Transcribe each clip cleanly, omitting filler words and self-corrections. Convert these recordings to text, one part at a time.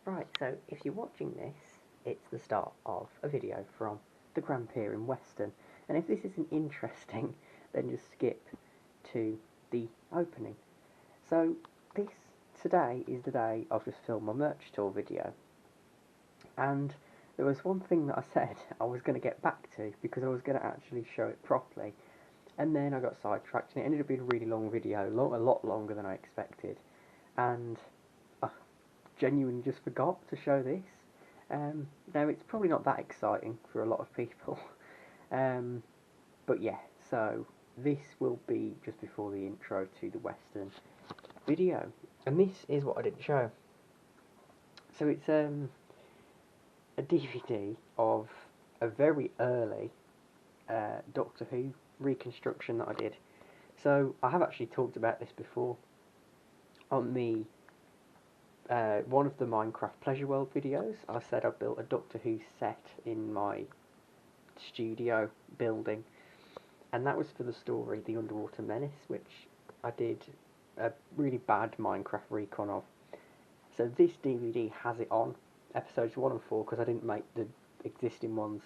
Right, so if you're watching this, it's the start of a video from the Grand Pier in Weston. And if this isn't interesting, then just skip to the opening. So today is the day I've just filmed my merch tour video. And there was one thing that I said I was going to get back to because I was going to actually show it properly. And then I got sidetracked and it ended up being a really long video, a lot longer than I expected. And I genuinely just forgot to show this. Now it's probably not that exciting for a lot of people. But yeah, so this will be just before the intro to the Weston video. And this is what I didn't show. So it's a DVD of a very early Doctor Who reconstruction that I did. So I have actually talked about this before on the one of the Minecraft Pleasure World videos. I said I built a Doctor Who set in my studio building, and that was for the story The Underwater Menace, which I did a really bad Minecraft recon of. So this DVD has it on episodes 1 and 4 because I didn't make the existing ones.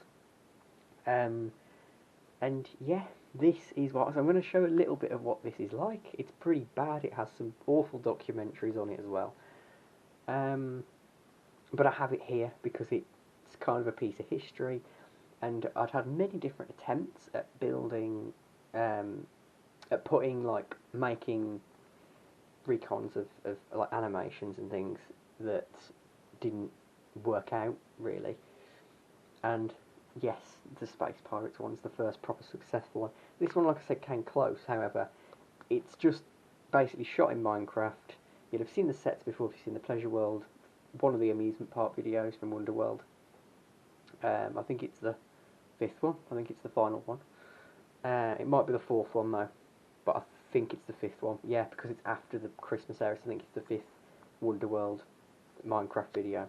And yeah, this is what, so I'm going to show a little bit of what this is like. It's pretty bad. It has some awful documentaries on it as well. But I have it here because it's kind of a piece of history, and I'd had many different attempts at building, at putting, like, making recons of like animations and things that didn't work out really. And yes, the Space Pirates one's the first proper successful one. This one, like I said, came close. However, it's just basically shot in Minecraft. You'll have seen the sets before if you've seen the Pleasure World, one of the amusement park videos from Wonderworld. I think it's the 5th one. I think it's the final one. It might be the 4th one though, but I think it's the 5th one. Yeah, because it's after the Christmas era, so I think it's the 5th Wonderworld Minecraft video,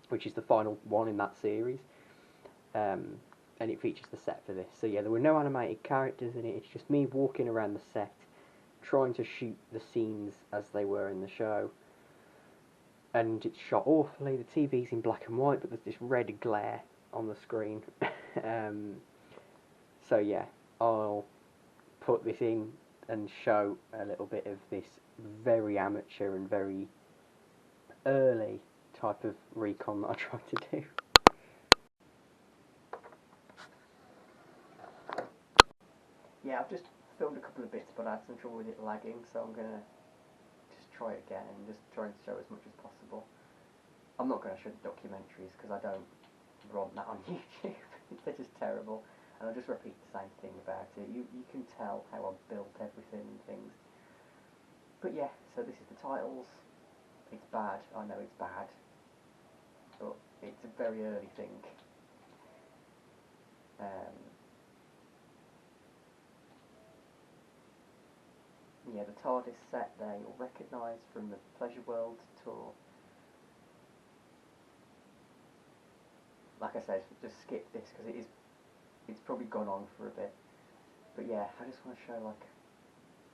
which is the final one in that series. And it features the set for this. So yeah, there were no animated characters in it. It's just me walking around the set, trying to shoot the scenes as they were in the show. And it's shot awfully. The TV's in black and white, but there's this red glare on the screen. So yeah, I'll put this in and show a little bit of this very amateur and very early type of recon that I tried to do. Yeah, I've just filmed a couple of bits, but I had some trouble with it lagging, so I'm going to just try it again and just try and show as much as possible. I'm not going to show the documentaries because I don't want that on YouTube. They're just terrible. And I'll just repeat the same thing about it. You can tell how I built everything and things. But yeah, so this is the titles. It's bad, I know it's bad, but it's a very early thing. Yeah, the TARDIS set there you'll recognise from the Pleasure World tour. Like I said, just skip this because it's probably gone on for a bit. But yeah, I just want to show like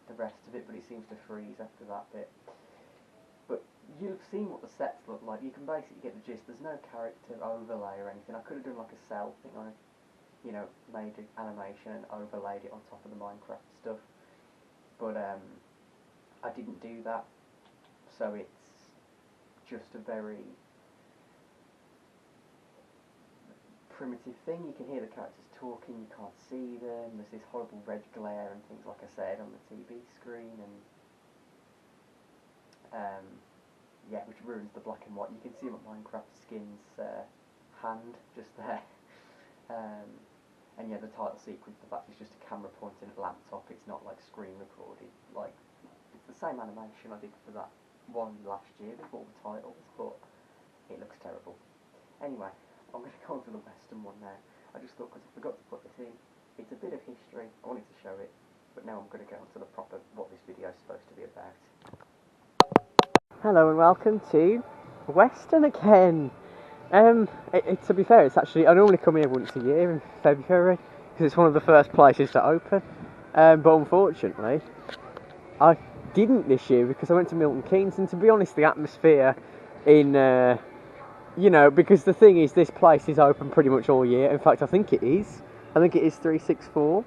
the rest of it, but it seems to freeze after that bit. But you've seen what the sets look like. You can basically get the gist. There's no character overlay or anything. I could have done like a cell thing. I, made an animation and overlaid it on top of the Minecraft stuff. But I didn't do that. So it's just a very primitive thing. You can hear the characters talking, you can't see them, there's this horrible red glare and things, like I said, on the TV screen, and yeah, which ruins the black and white. You can see what Minecraft Skin's hand just there. And yeah, the title sequence, the fact it's just a camera pointing at a laptop, it's not like screen recorded. Like, it's the same animation I did for that one last year before the titles, but it looks terrible. Anyway, I'm going to go on to the Weston one now. I just thought, because I forgot to put this in, it's a bit of history, I wanted to show it, but now I'm going to go on to the proper, what this video is supposed to be about. Hello and welcome to Weston again. To be fair, it's actually, I normally come here once a year in February, because it's one of the first places to open, but unfortunately, I didn't this year because I went to Milton Keynes, and to be honest, the atmosphere in, you know, because the thing is, this place is open pretty much all year. In fact, I think it is. I think it is 364.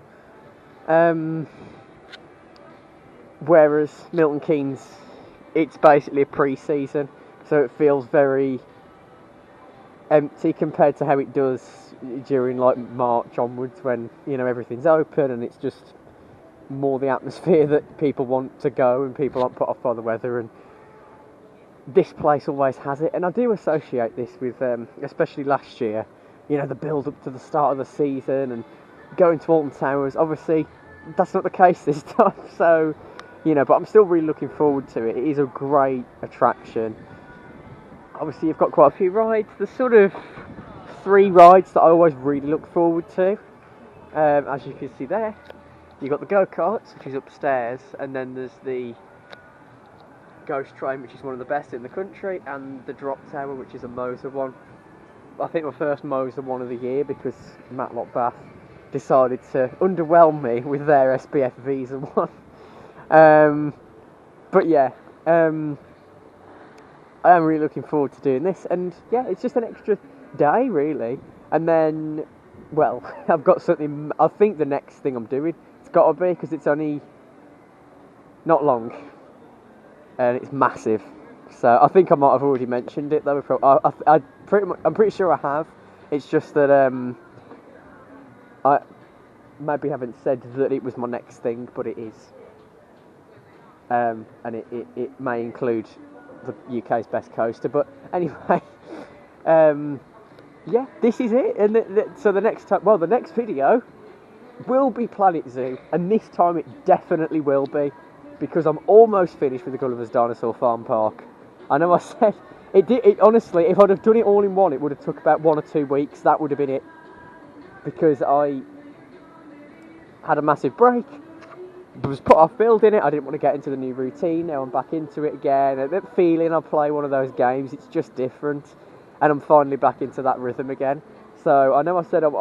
Whereas Milton Keynes, it's basically a pre-season, so it feels very empty compared to how it does during like March onwards, when, you know, everything's open and it's just more the atmosphere that people want to go and people aren't put off by the weather. And this place always has it, and I do associate this with, especially last year, you know, the build up to the start of the season and going to Alton Towers. Obviously, that's not the case this time, so, you know, but I'm still really looking forward to it. It is a great attraction. Obviously, you've got quite a few rides. There's sort of 3 rides that I always really look forward to. As you can see there, you've got the go-karts, which is upstairs, and then there's the Ghost Train, which is one of the best in the country, and the Drop Tower, which is a Moser one. I think my first Moser one of the year, because Matlock Bath decided to underwhelm me with their SPF Visa one. But yeah, I am really looking forward to doing this, and yeah, it's just an extra day really. And then, well, I've got something. I think the next thing I'm doing, it's got to be, because it's only not long and it's massive. So I think I might have already mentioned it though. I'm pretty sure I have. It's just that I maybe haven't said that it was my next thing, but it is. And it may include the UK's best coaster, but anyway, yeah, this is it. And so the next time, well, the next video will be Planet Zoo, and this time it definitely will be, because I'm almost finished with the Gulliver's Dinosaur Farm Park. I know I said it honestly, if I'd have done it all in one, it would have took about 1 or 2 weeks. That would have been it, because I had a massive break. I was put off building it. I didn't want to get into the new routine. Now I'm back into it again. That feeling I play one of those games, it's just different, and I'm finally back into that rhythm again. So I know I said I'd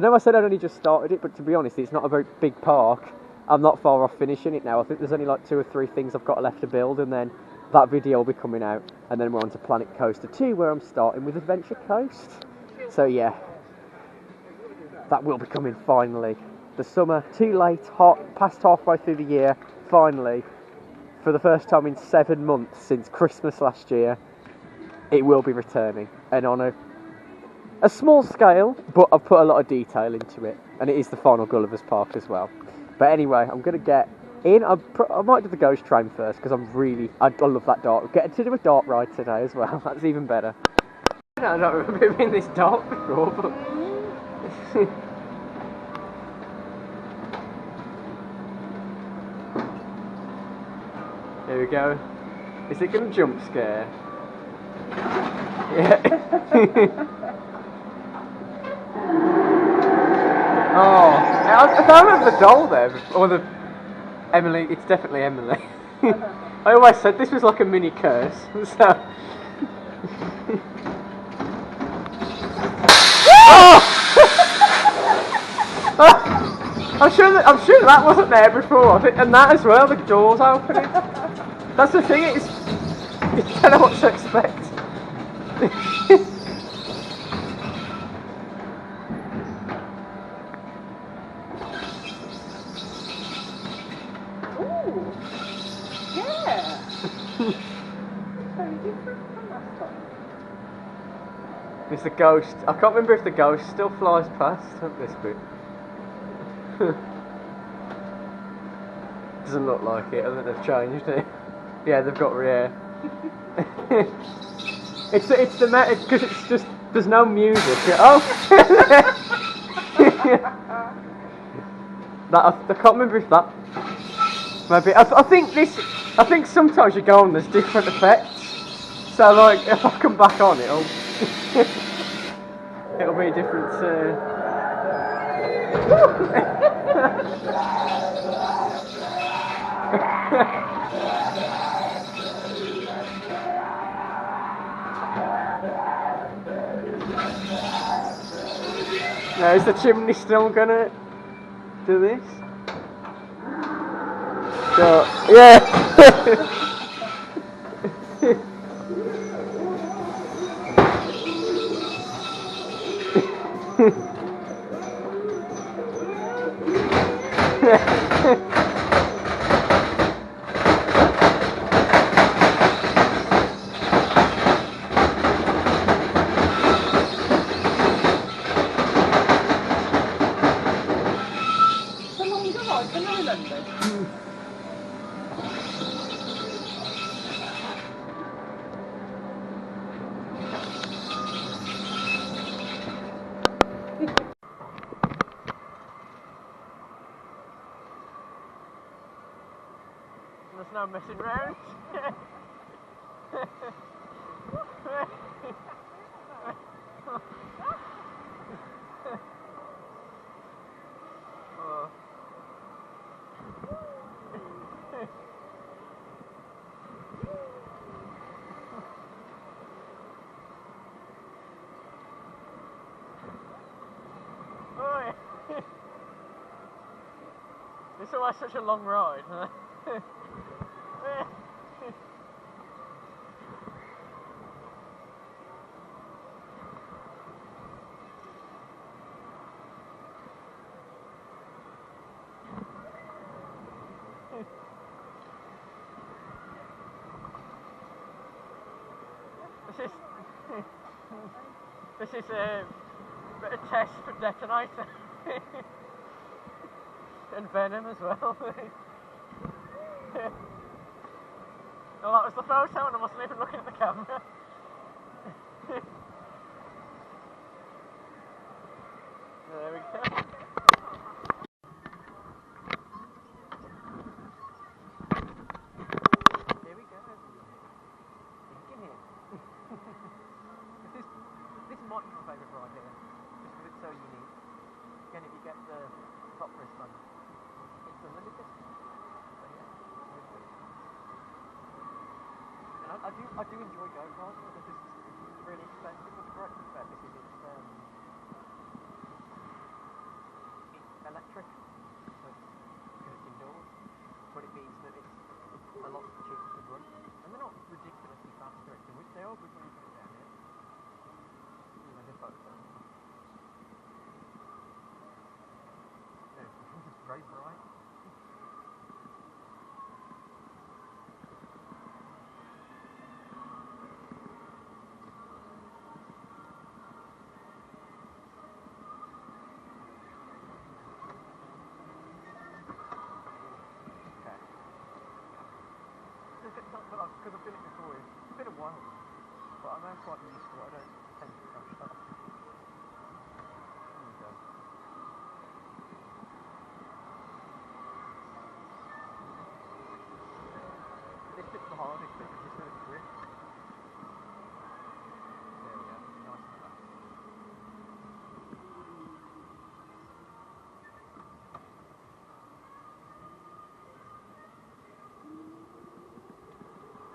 only just started it, but to be honest, it's not a very big park. I'm not far off finishing it now. I think there's only like 2 or 3 things I've got left to build, and then that video will be coming out, and then we're on to Planet Coaster 2, where I'm starting with Adventure Coast. So yeah, that will be coming finally. The summer, too late, hot, past halfway through the year, finally, for the first time in 7 months since Christmas last year, it will be returning, and on a small scale, but I've put a lot of detail into it, and it is the final Gulliver's Park as well. But anyway, I'm going to get in. I might do the Ghost Train first, because I love that dart. Get to do a dart ride today as well. That's even better. I don't remember being this dark before, but here we go. Is it going to jump scare? Yeah. Oh, I remember the doll there, or the Emily. It's definitely Emily. I always said this was like a mini curse. So. Oh! I'm sure that wasn't there before, and that as well. The doors opening. That's the thing. It's you don't know what to expect. It's the ghost. I can't remember if the ghost still flies past this bit. Doesn't look like it. I think they've changed it. Yeah, they've got rear. it's because it's just there's no music. Oh. I can't remember if that. Maybe I think sometimes you go on. There's different effects. So like if I come back on, it'll be a different. Now, is the chimney still gonna do this? So, yeah. There's no messing round. Oh. Oh, yeah. It's always such a long ride, huh? This is a bit of test for detonator and venom as well. Well, that was the photo and I wasn't even looking at the camera. There we go. Here we go. Thinking here. This might be my favourite ride here, just because it's so unique. Again, if you get the top wristband, it's unlimited. So yeah, really good. And I do enjoy go-karts because it's really expensive, but the great thing about this is it's electric, so because it's indoors, but it means that it's a lot cheaper to run, and they're not ridiculously fast or anything, which they are good when you put it down here. You know, they're both it's very bright. Because I've done it before, it's been a while, but I'm now quite used to it. I don't tend to crash that. There we go. This bit's the hardest bit, because it's really quick. There we go, nice and fast.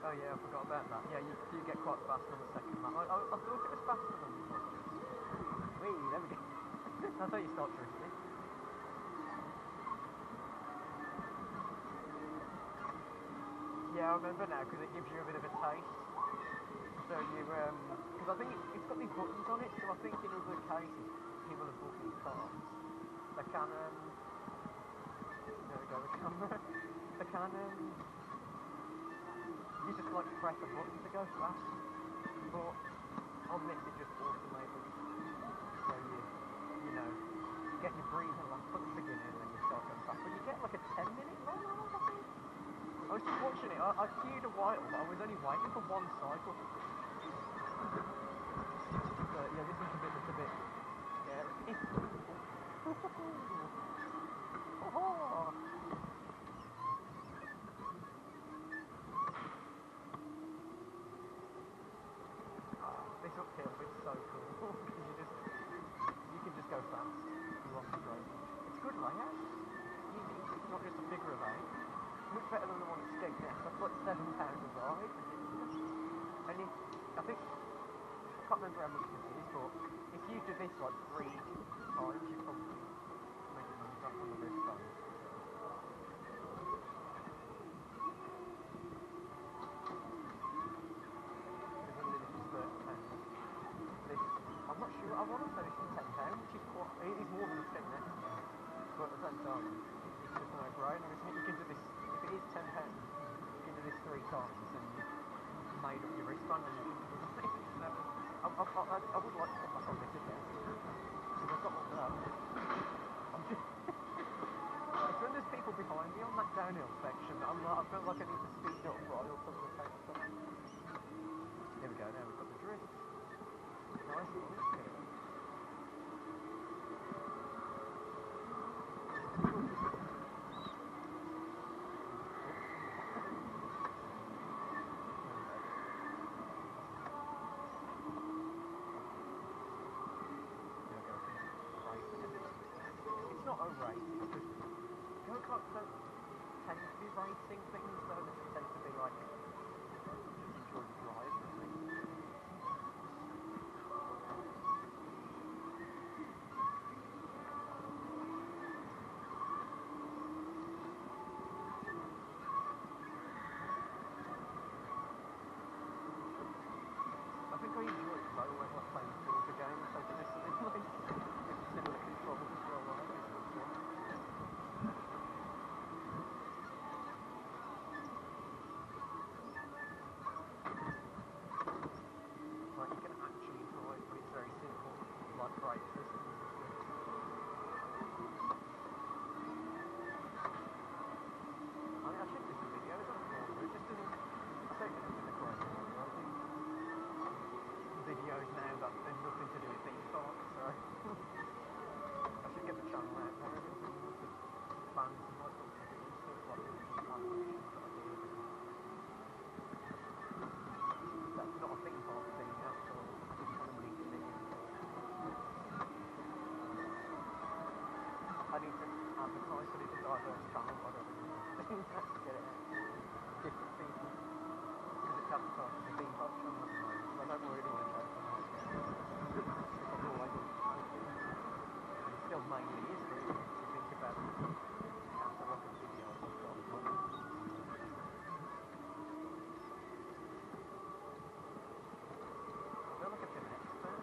Oh yeah, I forgot about that. Yeah, you do get quite fast on the second lap. I thought it was faster than the first. Whee, there we go. That's how you start drifting. Yeah, I remember now, because it gives you a bit of a taste. So you, because I think it's got these buttons on it, so I think in other cases, people have bought these cars. They can, there we go, the camera. They can, you just like press a button to go fast, but on this it just automated, so you know, you get your breathing lap at the beginning and then you start going fast, but you get like a 10-minute run on it, I think. I was just watching it, I queued a while, but I was only waiting for one cycle. So yeah, this is a bit scary. Oh. This uphill is so cool because you can just go fast along the road. It's good layout. It's unique. It's not just a figure of eight. Much better than the one at Skeg Nest. That's like £7 a ride. And I think I can't remember how much this is, but if you do this like 3 times, you probably make money back on the wristband. I'm not sure. I want to finish in £10, which is quite. It is more than a step next to me, but at the same time, it's just no brainer, isn't it? You can do this. If it is £10, you can do this 3 times, and you've made up your wristband, and you can do the thing. So, I would like to put back on this again because I've got one now. I'm just. It's when there's people behind me on that downhill section that I feel like I need to speed up right up on the tabletop. Here we go, now we've got the drift. Nice little hill. It's not a race because go-karts don't tend to be racing things though, they tend to be like just enjoy the drive, I think. I think I enjoy it though when I'm playing filter games, so this is like similar controls as well, right? Like you can actually drive, but it's very simple, like brake systems. I mean, I should do some videos on it, but it just doesn't. I say it in the correct order. I do videos now that there's nothing to do with theme parks, so I should get the channel out there and everything with the bands and like stuff like this, animations that I do. That's not a theme park thing at all. I just kind of mixed it in. I need to advertise that it's a diverse channel, I don't know. To get it out to different people. Because it's advertised as a theme park channel at the moment, so I don't really want to try something else. Because all I do is painting. And it still mainly is really, if you think about the catalogue of videos I've got. I feel like I've been an expert.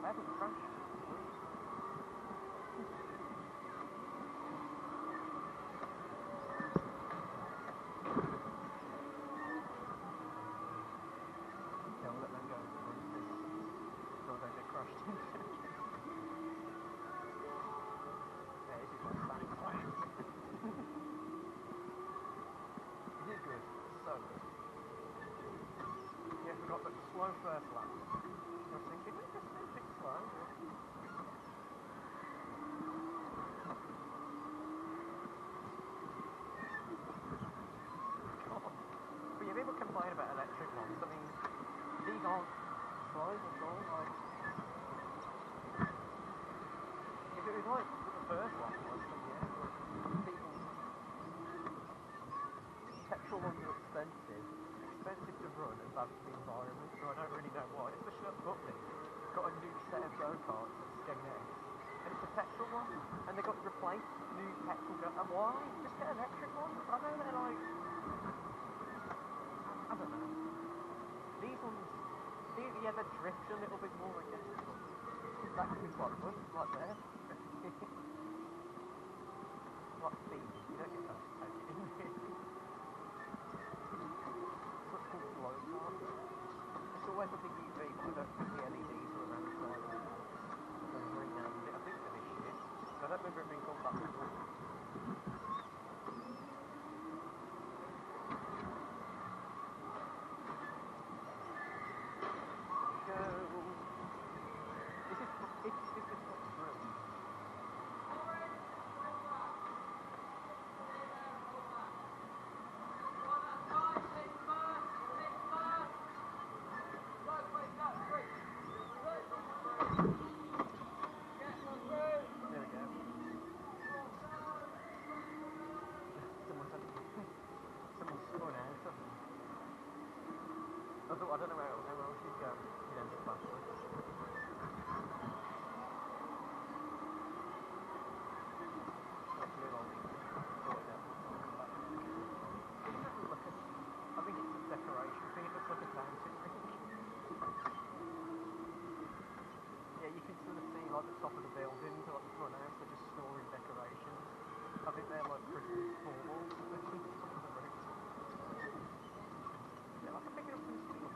I haven't crashed. Don't let them go. So they get crushed into. Yeah, this is my bang fire. It is good. So good. Yeah, we got the slow first lap. I was thinking, we just a bit slow. But yeah, people complain about electric ones. I mean, these aren't slow at all. Like, if it was like the first one was, then yeah, but people, petrol ones are expensive to run and bad for the environment, so I don't really know why. Especially at Butley, got a new set of go-karts at Skegness, and it's a petrol one, and they got replaced new petrol go. And why? Just get electric ones. I know they're like, I don't know. These ones, yeah, they drift a little bit more, I guess, but that could be quite fun, like there. Like speed, you don't get that to take it in really. What's called glow part. It's always a big UV, but I don't think the LEDs are around the side of it. So they've renamed it, I think, for this year. So I don't remember it being called that before. I don't know where else she's going. She ends up backwards. Hopefully I'll be sorted out. It doesn't look as... I think it's a decoration thing. It looks like a fountain ring. like the top of the building to like the front house, they're just storing decorations. I think they're like Christmas baubles on the roof. Yeah, like I'm picking up some steel.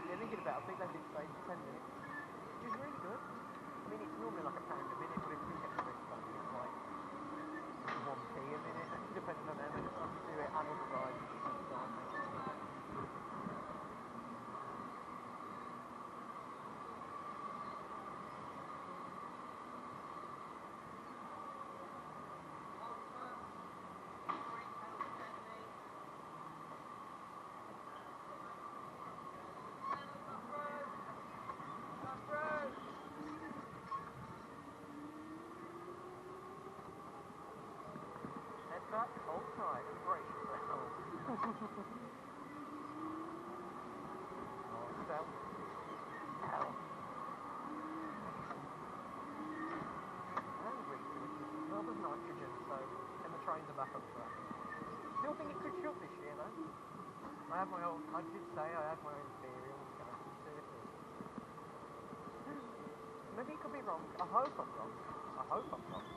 Yeah, thinking about it, I think they did say 10 minutes, which is really good. I mean, it's normally like £1 a minute, but if you get the best one, it's like 1p a minute, depending on how many times you do it, and all the rides at the same time. Head back, hold tight, and brace yourself. Oh, step. Ow. And refueling. Well, there's nitrogen, so, and the trains are back on track. Still think it could shut this year, though. I did say I had my own theory on what's going to happen to it. Maybe it could be wrong. I hope I'm wrong. I hope I'm wrong.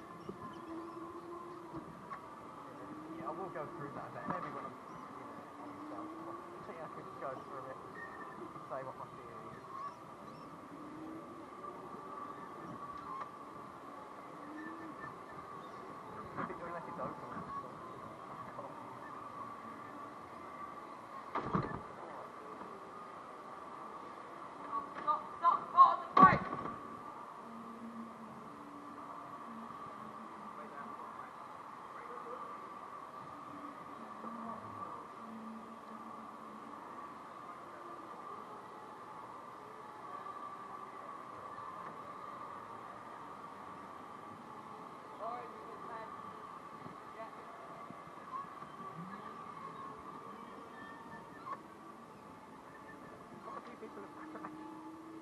Yeah, I will go through that a bit. Maybe when I'm, on myself. I think I could just go through it and say what my theory is. Unless it's open.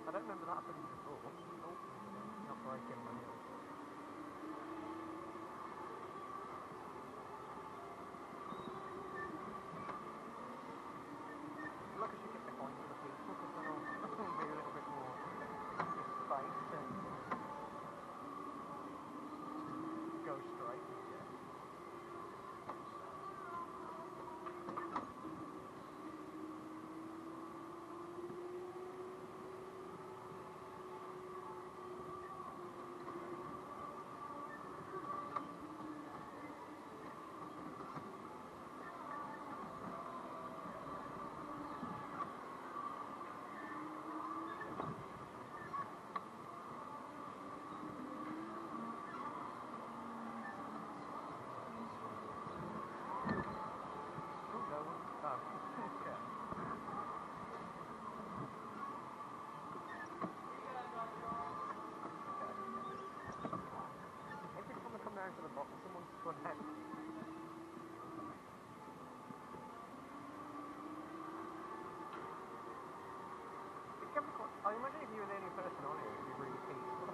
I don't remember that happening before. Oh, not breaking my heel. Look, I should get behind the people because then I'll be a little bit more space to go straight. Yeah. To the bottom, someone's spun out. It can be quite, I imagine if you were the only person on it, it would be really peaceful.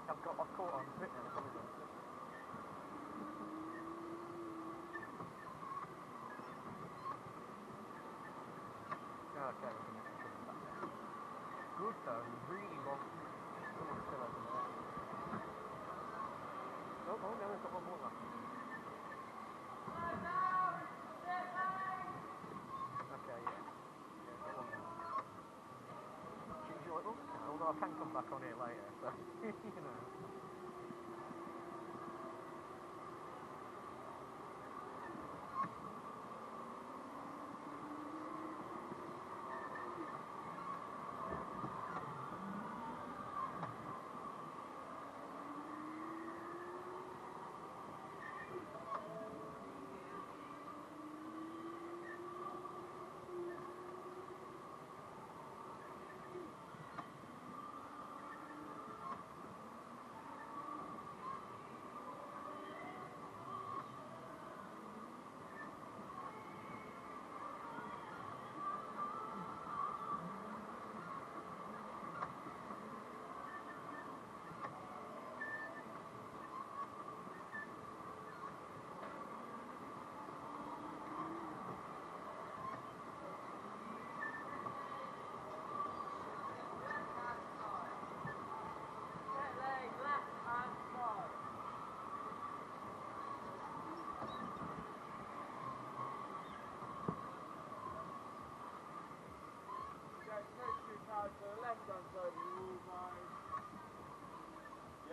I've caught on to it now, probably not. Okay, we can make it back there. Good though, really long. Someone's still over there. Oh, no, we've got one more left. Okay, yeah. Yeah, got one more. Enjoyable, although I can come back on here later, so, you know.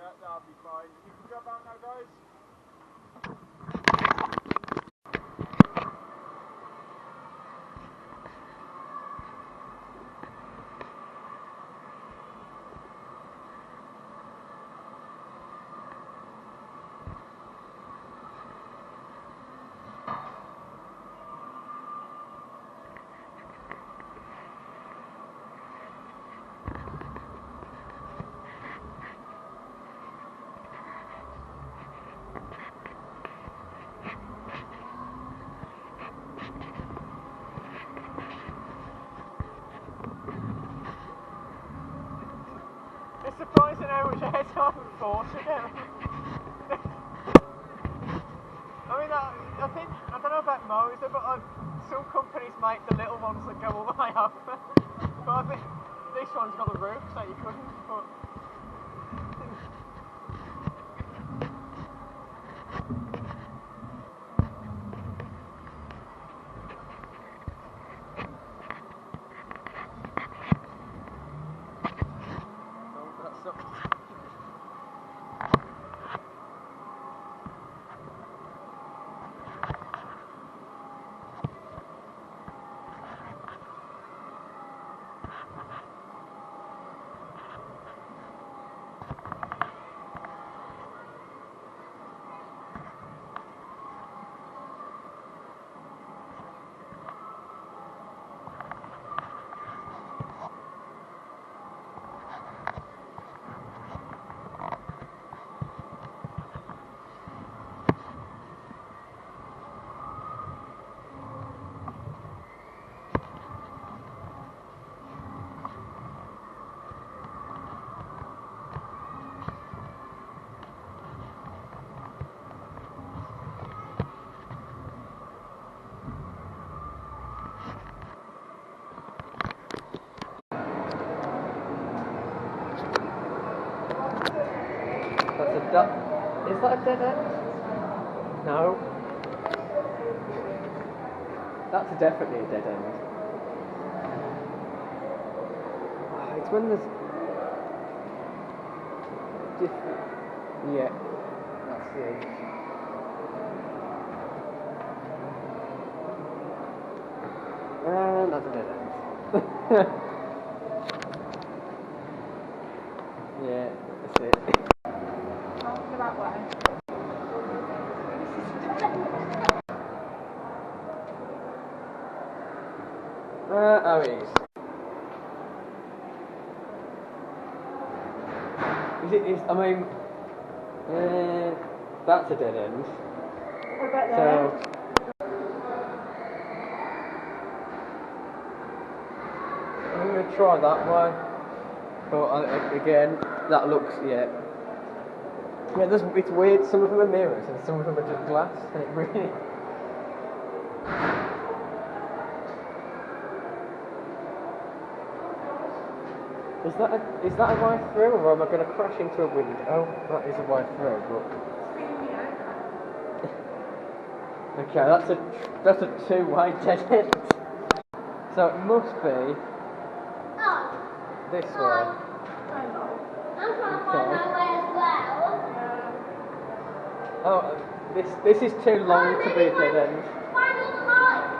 Yeah, that'll be fine. You can jump out now, guys. It's surprising how much airtime and force you get. I mean, I think, I don't know about Moser, but some companies make the little ones that go all the way up. But I think this one's got a roof, so you couldn't, but... Oh, that sucks. Is that a dead end? No. That's definitely a dead end. It's when there's different. Yeah, that's the end. And that's a dead end. Yeah, that's it. That way. Oh, it is. I mean, that's a dead end. What about there? So, I'm going to try that way. But again, that looks, yeah. Yeah, it's weird. Some of them are mirrors and some of them are just glass, and it really. Is that a way through, or am I going to crash into a window? Oh, that is a way through, but. Okay, that's a two-way dead end. So it must be this way. I'm trying to find my way as well. Oh, this is too long to be a dead end. Find all the lights.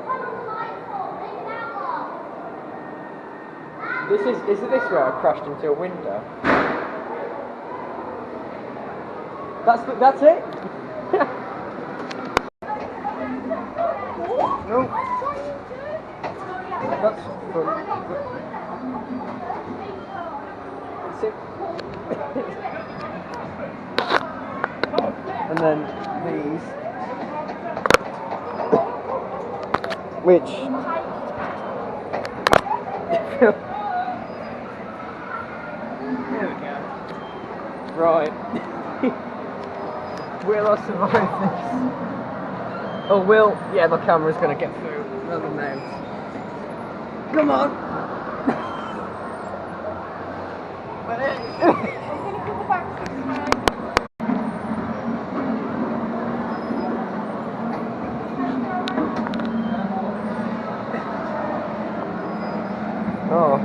Find all the lights for me. That one. Is it this where I crashed into a window? That's it? No. That's fun. That's it. And then these, which there we go. Right. Will I survive this? Oh, will? Yeah, my camera's gonna get through. Another mount. Come on. Oh.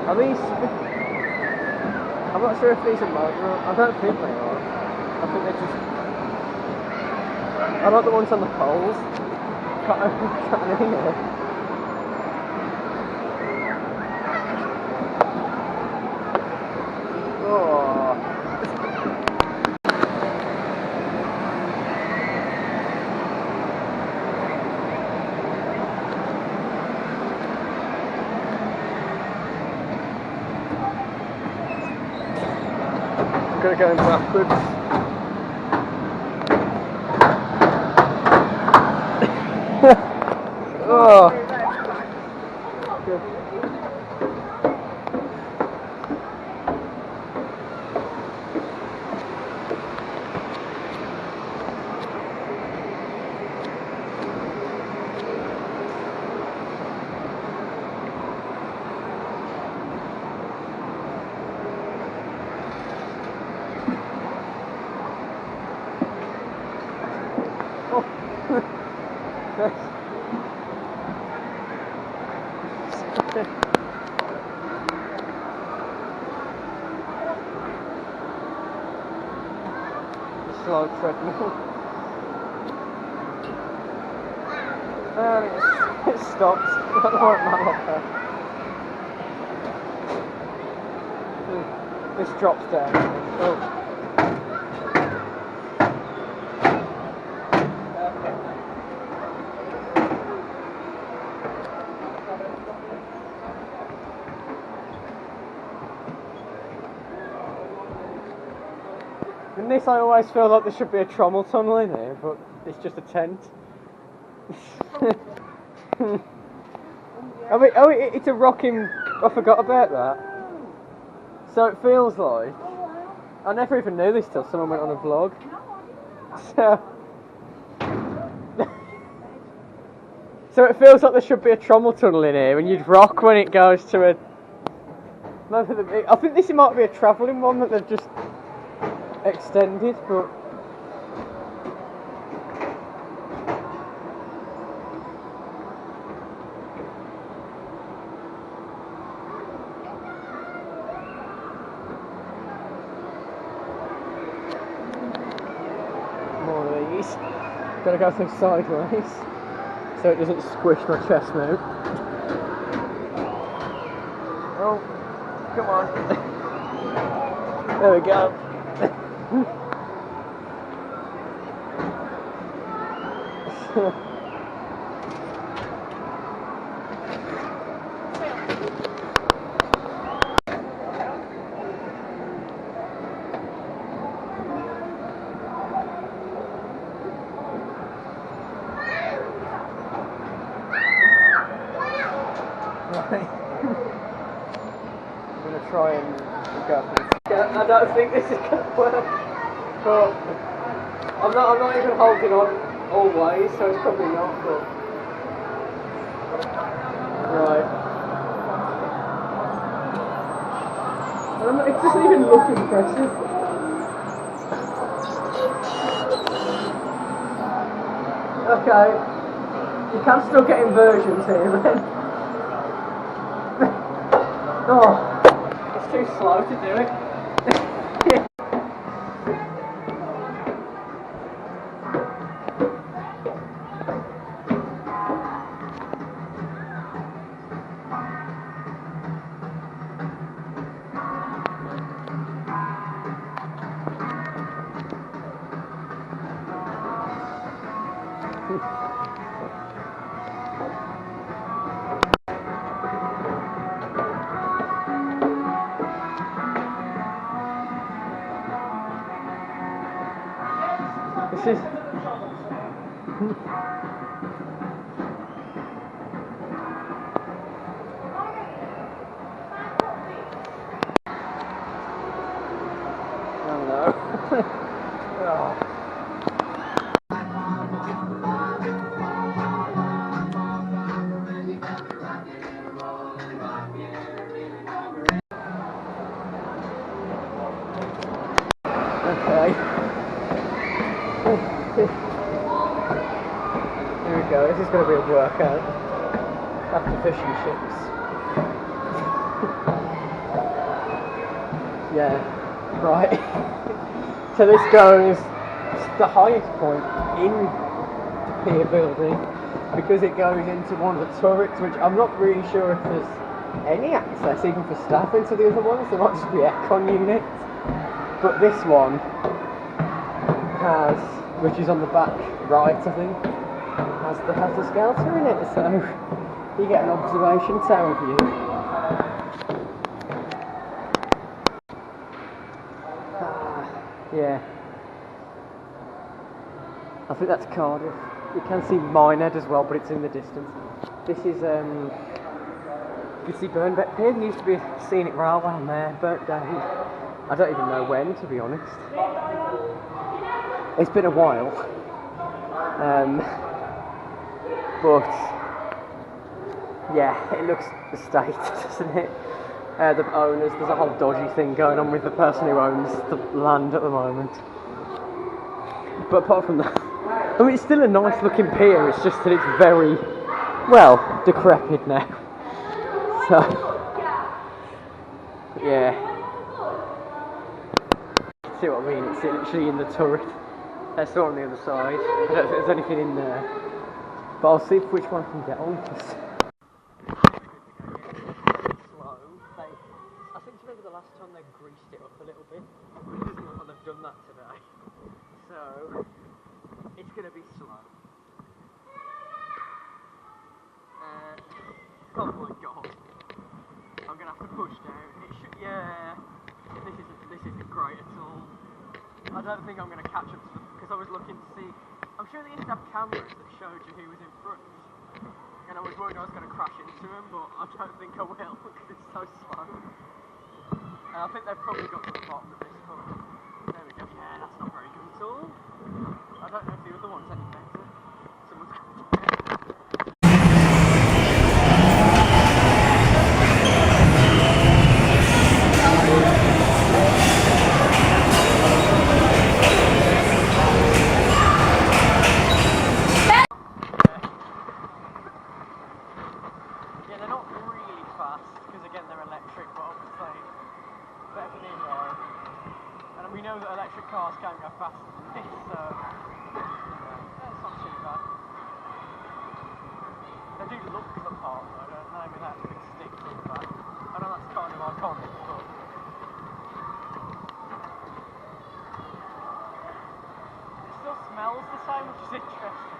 Are these? I'm not sure if these are modular. I don't think they are. I think they're just. I like the ones on the poles. Can't hear. Oh. I'm gonna go in backwards. Oh. Good. Slow treadmill. And it stops. I don't want that up there. This drops down. Oh. In this I always feel like there should be a trommel tunnel in here, but it's just a tent. It's a rocking... I forgot about that. So it feels like... I never even knew this till someone went on a vlog. So it feels like there should be a trommel tunnel in here, and you'd rock when it goes to a... I think this might be a travelling one that they've just extended, but... More of these. Gotta go through sideways, so it doesn't squish my chest out. Oh, come on. There we go. Right. I'm gonna try and go. I don't think this is gonna work, but I'm not even holding on always, so it's probably not. But right, it doesn't even look impressive. Okay, you can still get inversions here, then. Oh, it's too slow to do it. This is... Oh no. Oh. Okay. Here we go, this is going to be a workout after fishing ships. Yeah, right. So this goes the highest point in the pier building because it goes into one of the turrets, which I'm not really sure if there's any access even for staff into the other ones. There might just be aircon units, but this one has, which is on the back right, I think, has the skelter in it, so you get an observation tower view. Yeah, I think that's Cardiff. You can see Minehead as well, but it's in the distance. This is you can see Burnbeck Pier. There used to be a scenic railway on there, burnt down. I don't even know when, to be honest. It's been a while, but yeah, it looks the state, doesn't it? The owners, there's a whole dodgy thing going on with the person who owns the land at the moment. But apart from that, I mean, it's still a nice looking pier, it's just that it's very, well, decrepit now. So, yeah. See what I mean? It's literally in the turret. There's still on the other side. I don't think there's anything in there. But I'll see which one I can get on. I think maybe the last time they greased it up a little bit. But it doesn't look like they've done that today. So, it's going to be slow. Oh my god. I'm going to have to push down. It should, yeah. This isn't great at all. I don't think I'm going to catch up to them, because I was looking to see. I'm sure they used to have cameras that showed you who was in front. And I was worried I was going to crash into him, but I don't think I will, because it's so slow. And I think they've probably got to the bottom of this, but there we go. Yeah, that's not very good at all. I don't know if the other one's any better. Someone's got to yeah, they're not really fast, because again they're electric, but obviously better for the environment. And we know that electric cars can't go faster than this, so yeah, it's not too bad. They do look the part though, don't they, with that big stick in the back. I know that's kind of iconic, but it still smells the same, which is interesting.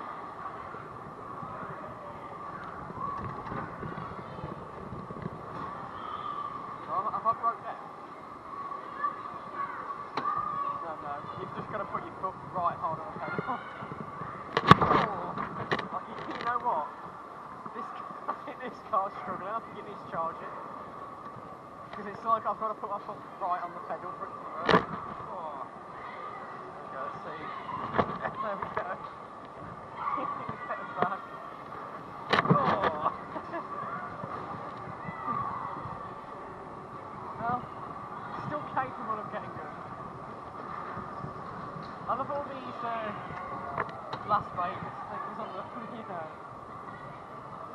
Have I broke down? No, you've just got to put your foot right hard on the pedal. You know what? I think this car's struggling. I think it needs charging. Because it's like I've got to put my foot right on the pedal for it to work. Oh. There we go, see. There we go. Get it back. Oh. Well, still capable of getting good. I love all these Las Vegas things on the,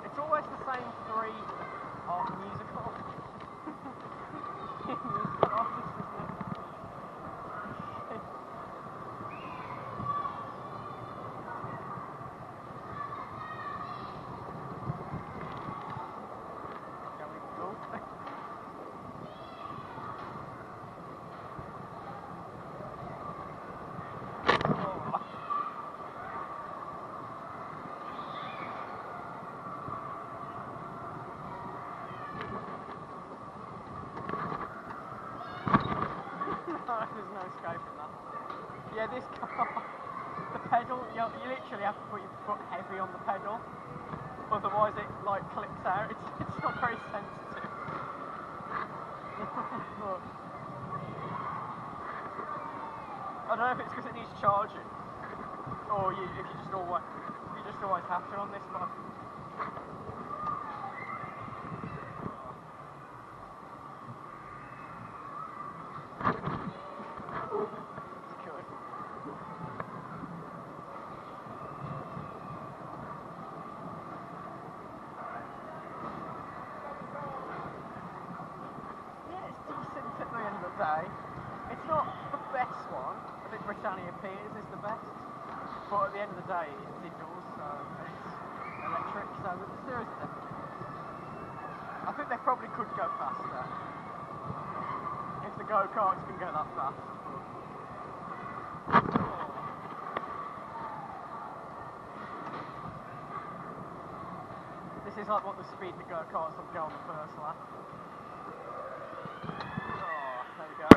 it's always the same three musical artists, isn't it? Shall we go? There's no escaping that. Yeah, this car, the pedal, you literally have to put your foot heavy on the pedal, otherwise it like clicks out. It's not very sensitive. Look. I don't know if it's because it needs charging, or if you just always have to on this one. say it's not the best one. I think Britannia Piers is the best, but at the end of the day, it's indoors, so it's electric. So the series of them, I think they probably could go faster if the go-karts can go that fast. This is like what the speed the go-karts will go on the first lap. Oh, there we go.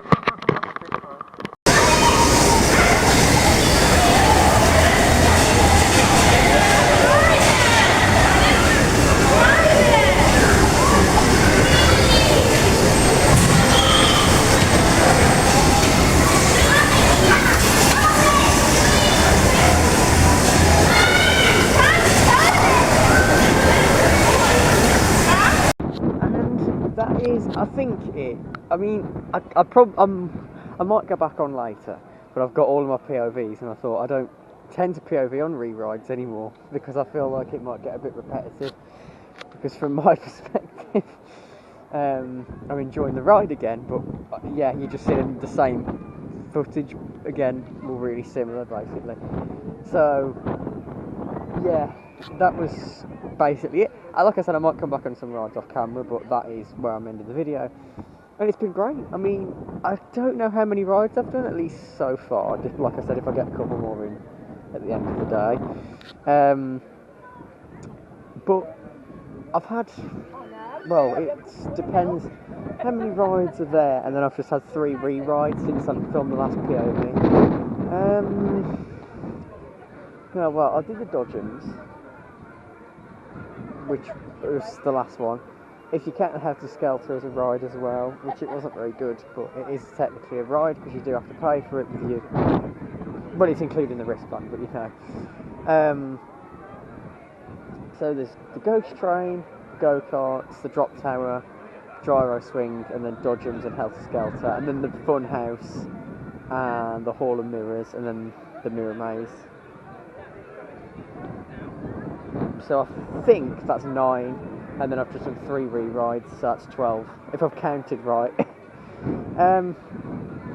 I think it. I mean, I might go back on later, but I've got all of my POVs, and I thought I don't tend to POV on re-rides anymore because I feel like it might get a bit repetitive. Because from my perspective, I'm enjoying the ride again, but yeah, you're just seeing the same footage again, all really similar basically. So yeah, that was basically it. Like I said, I might come back on some rides off camera, but that is where I'm ending the video. And it's been great. I mean, I don't know how many rides I've done, at least so far. Just like I said, if I get a couple more in at the end of the day. But I've had, well, it depends how many rides are there, and then I've just had 3 re-rides since I filmed the last POV. No, well, I did the Dodgems, which was the last one. If you count Helter Skelter as a ride as well, which it wasn't very good, but it is technically a ride because you do have to pay for it with you. Well, it's including the wristband, but you know. So there's the Ghost Train, Go-Karts, the Drop Tower, Gyro Swing, and then Dodgems and Helter Skelter, and then the Fun House, and the Hall of Mirrors, and then the Mirror Maze. So I think that's 9. And then I've just done 3 re-rides, so that's 12, if I've counted right.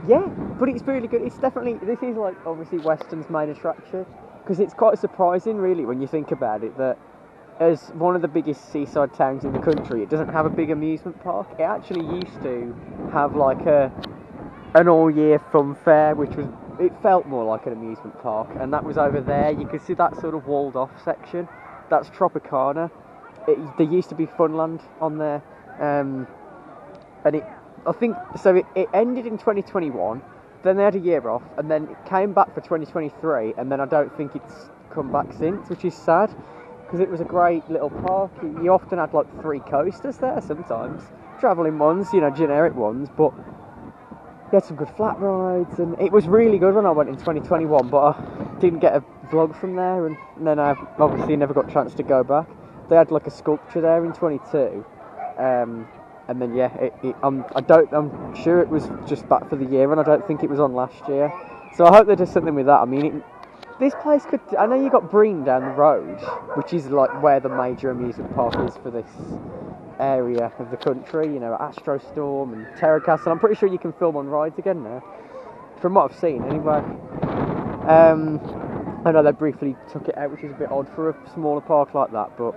Yeah, but it's really good. It's definitely, this is like obviously Weston's main attraction, because it's quite surprising really when you think about it, that as one of the biggest seaside towns in the country, it doesn't have a big amusement park. It actually used to have like an all year fun fair, which was, it felt more like an amusement park, and that was over there. You could see that sort of walled off section. That's Tropicana. There used to be Funland on there, and I think it ended in 2021, then they had a year off, and then it came back for 2023, and then I don't think it's come back since, which is sad, because it was a great little park. You often had like 3 coasters there sometimes, travelling ones, you know, generic ones, but you had some good flat rides, and it was really good when I went in 2021, but I didn't get a vlog from there, and then I obviously never got a chance to go back. They had like a sculpture there in 22, and then yeah, I'm sure it was just back for the year, and I don't think it was on last year. So I hope they do something with that. I mean, this place could. I know you got Breen down the road, which is like where the major amusement park is for this area of the country. You know, Astro Storm and Terror Castle. I'm pretty sure you can film on rides again now, from what I've seen anyway. I know they briefly took it out, which is a bit odd for a smaller park like that, but.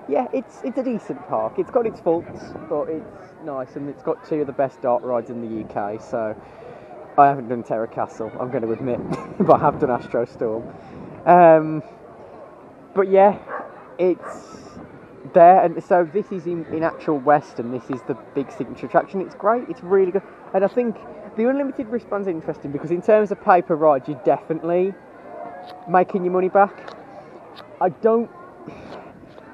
Yeah, it's a decent park. It's got its faults, but it's nice, and it's got 2 of the best dark rides in the UK, so I haven't done Terror Castle, I'm going to admit, but I have done Astro Storm. But yeah, it's there, and so this is in actual Weston. This is the big signature attraction. It's great, it's really good, and I think the unlimited wristband's interesting, because in terms of paper rides, you're definitely making your money back.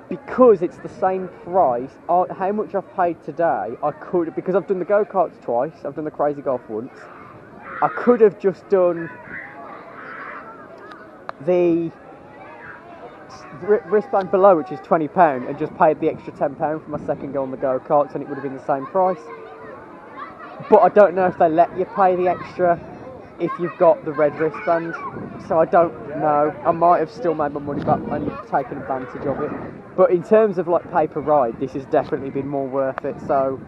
Because it's the same price, how much I've paid today, I could, because I've done the go-karts twice, I've done the Crazy Golf once, I could have just done the wristband below, which is £20, and just paid the extra £10 for my second go on the go-karts, and it would have been the same price. But I don't know if they let you pay the extra if you've got the red wristband, so I don't know. I might have still made my money back and taken advantage of it. But in terms of like paper ride, this has definitely been more worth it. So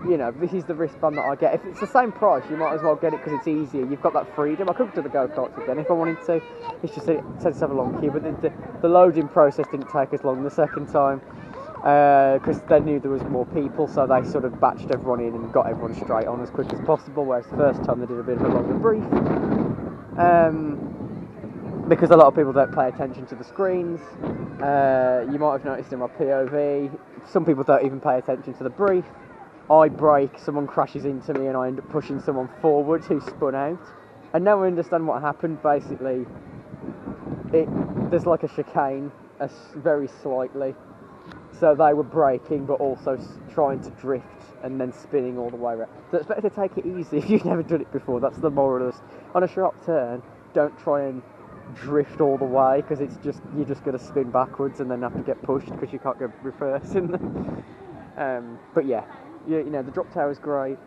you know, this is the wristband that I get. If it's the same price, you might as well get it because it's easier. You've got that freedom. I could do the go-karts again if I wanted to. It's just it tends to have a long queue, but the loading process didn't take as long the second time because they knew there was more people, so they sort of batched everyone in and got everyone straight on as quick as possible, whereas the first time they did a bit of a longer brief. Because a lot of people don't pay attention to the screens. You might have noticed in my POV, some people don't even pay attention to the brief. I brake, someone crashes into me and I end up pushing someone forward who spun out. And now I understand what happened. Basically, there's like a chicane, very slightly. So they were braking but also trying to drift and then spinning all the way around. So it's better to take it easy if you've never done it before. That's the moral of this. On a sharp turn, don't try and drift all the way because you're just going to spin backwards and then have to get pushed because you can't go reversing them. But yeah, you know, the drop tower is great.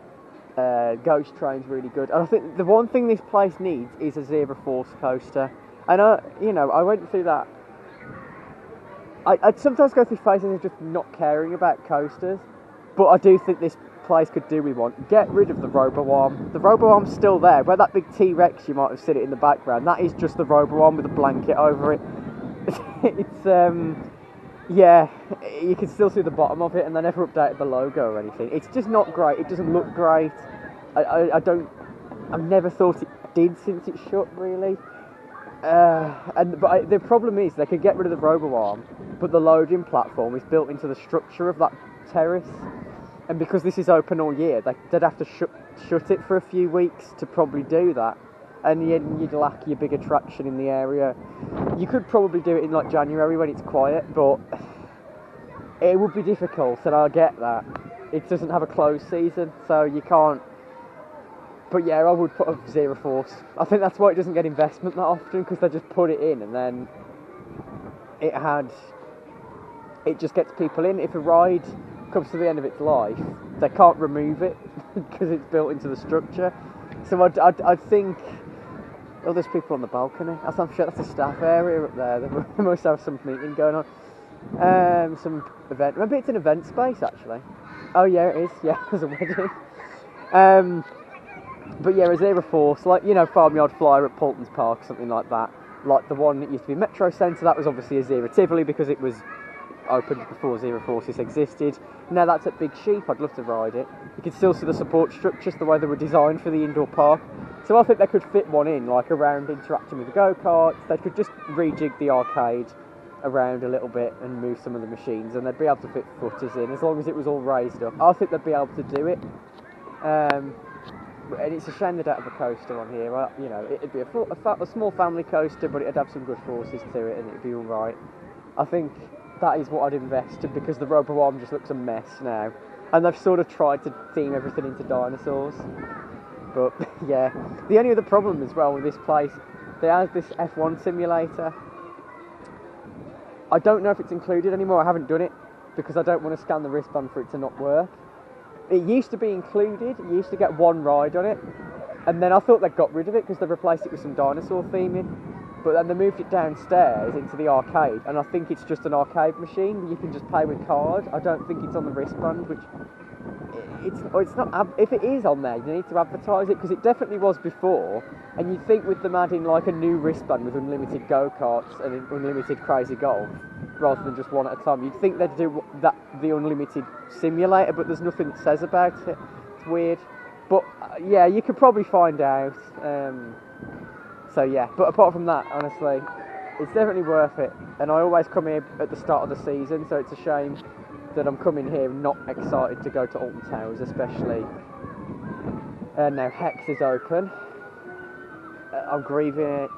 Ghost train's really good, and I think the one thing this place needs is a Zebra Force coaster. And I went through that. I sometimes go through phases of just not caring about coasters, but I do think this place could do with one. Get rid of the Robo-Arm. The Robo-Arm's still there. Where that big T-Rex you might have seen it in the background, that is just the Robo-Arm with a blanket over it. It's yeah, you can still see the bottom of it, and they never updated the logo or anything. It's just not great. It doesn't look great. I've never thought it did since it shut, really. But the problem is they could get rid of the Robo-Arm, but the loading platform is built into the structure of that terrace, and because this is open all year, they'd have to shut it for a few weeks to probably do that, and you'd lack your big attraction in the area. You could probably do it in like January when it's quiet, but it would be difficult, and I get that. It doesn't have a closed season, so you can't. But yeah, I would put a Zero Force. I think that's why it doesn't get investment that often, because they just put it in and then it just gets people in. If a ride comes to the end of its life, they can't remove it because it's built into the structure. So I think, oh, there's people on the balcony. I'm sure that's a staff area up there. They must have some meeting going on. Some event. Maybe it's an event space actually. Oh yeah, it is. Yeah, there's a wedding. But yeah, a Zero Force, like, you know, Farmyard Flyer at Paulton's Park, something like that. Like the one that used to be Metro Centre, that was obviously a Zero Tivoli because it was opened before Zero Forces existed. Now that's at Big Sheep, I'd love to ride it. You can still see the support structures, the way they were designed for the indoor park. So I think they could fit one in, like around interacting with the go-karts. They could just rejig the arcade around a little bit and move some of the machines, and they'd be able to fit footers in as long as it was all raised up. I think they'd be able to do it. And it's a shame they don't have a coaster on here. You know, it'd be a small family coaster, but it'd have some good forces to it, and it'd be all right. I think that is what I'd invest in, because the Robo-Arm just looks a mess now, and they've sort of tried to theme everything into dinosaurs. But yeah, the only other problem as well with this place, they have this F1 simulator. I don't know if it's included anymore. I haven't done it because I don't want to scan the wristband for it to not work. It used to be included. You used to get one ride on it, and then I thought they got rid of it because they replaced it with some dinosaur theming. But then they moved it downstairs into the arcade, and I think it's just an arcade machine that you can just pay with card. I don't think it's on the wristband, which it's not. If it is on there, you need to advertise it, because it definitely was before. And you'd think with them adding like a new wristband with unlimited go-karts and unlimited crazy golf, rather than just one at a time, you'd think they'd do the unlimited simulator, but there's nothing that says about it. It's weird. But yeah, you could probably find out. So yeah, but apart from that, honestly, it's definitely worth it. And I always come here at the start of the season, so it's a shame that I'm coming here not excited to go to Alton Towers, especially. Now Hex is open. I'm grieving it,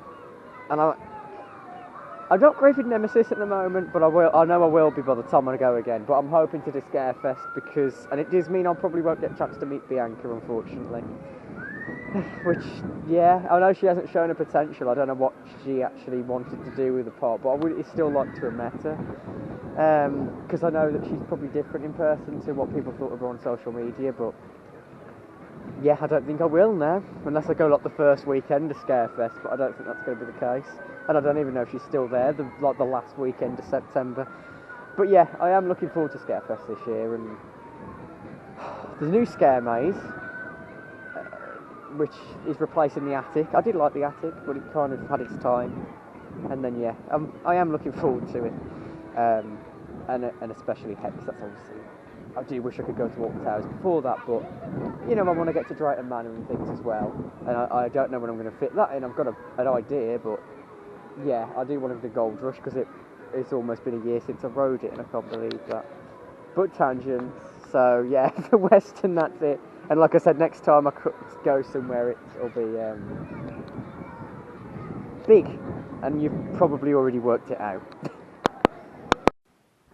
and I'm not grieving Nemesis at the moment, but I know I will be by the time I go again. But I'm hoping to do Scarefest because, and it does mean I probably won't get a chance to meet Bianca, unfortunately. Which, yeah, I know she hasn't shown her potential. I don't know what she actually wanted to do with the part, but I would still like to have met her. Because I know that she's probably different in person to what people thought of her on social media, but yeah, I don't think I will now, unless I go like the first weekend of Scarefest, but I don't think that's going to be the case. And I don't even know if she's still there, the last weekend of September. But yeah, I am looking forward to Scarefest this year, and There's a new scare maze, which is replacing the attic. I did like the attic, but it kind of had its time. And then yeah, I am looking forward to it, and especially Hex. That's obviously. I do wish I could go to all the towers before that, but you know I want to get to Drayton Manor and things as well. And I don't know when I'm going to fit that in. I've got an idea, but yeah, I do want to do the Gold Rush because it's almost been a year since I rode it, and I can't believe that. But tangents. So yeah, for Weston, that's it. And like I said, next time I could go somewhere, it'll be big, and you've probably already worked it out.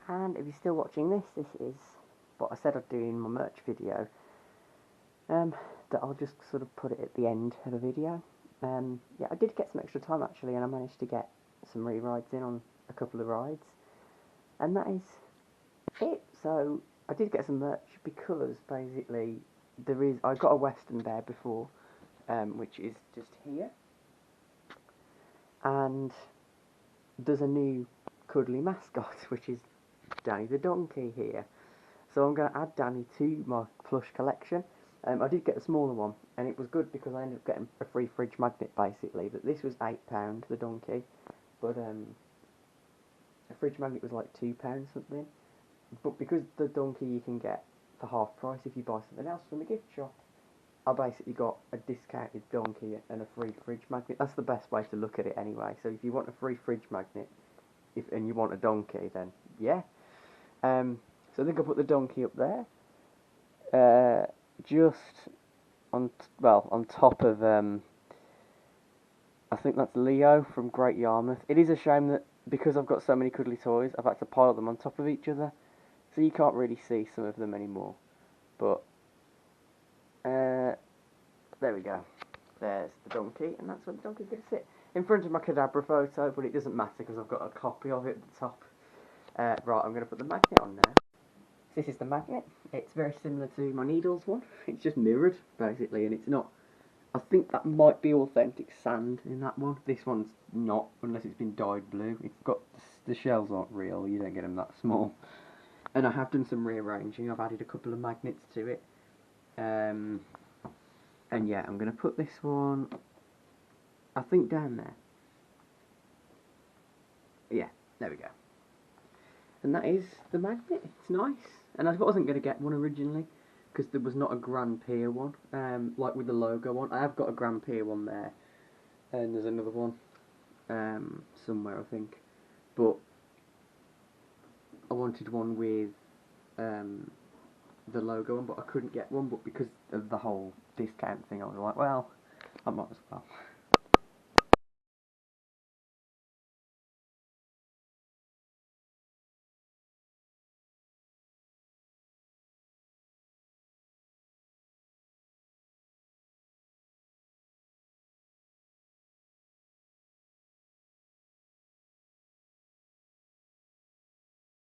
And if you're still watching this is what I said I'd do in my merch video. That I'll just sort of put it at the end of the video. Yeah, I did get some extra time actually, and I managed to get some re-rides in on a couple of rides, and that is it. So I did get some merch because basically I got a Weston there before, which is just here, and there's a new cuddly mascot, which is Danny the donkey here. So I'm going to add Danny to my plush collection. I did get a smaller one, and it was good because I ended up getting a free fridge magnet basically. But this was £8, the donkey, but a fridge magnet was like £2 something. But because the donkey you can get for half price if you buy something else from the gift shop, I basically got a discounted donkey and a free fridge magnet. That's the best way to look at it anyway. So if you want a free fridge magnet, and you want a donkey, then yeah. So I think I put the donkey up there, just on top of I think that's Leo from Great Yarmouth. It is a shame that because I've got so many cuddly toys, I've had to pile them on top of each other, so you can't really see some of them anymore. But there we go. There's the donkey, and that's where the donkey's going to sit in front of my Cadabra photo. But it doesn't matter because I've got a copy of it at the top. Right, I'm going to put the magnet on now. This is the magnet. It's very similar to my Needles one. It's just mirrored, basically, and it's not... I think that might be authentic sand in that one. This one's not, unless it's been dyed blue. It's got... The shells aren't real, you don't get them that small. And I have done some rearranging. I've added a couple of magnets to it. And yeah, I'm going to put this one, I think, down there. Yeah, there we go. And that is the magnet. It's nice. And I wasn't going to get one originally because there was not a Grand Pier one, like with the logo on. I have got a Grand Pier one there, and there's another one somewhere, I think. But I wanted one with the logo on, but I couldn't get one. But because of the whole discount thing, I was like, well, I might as well.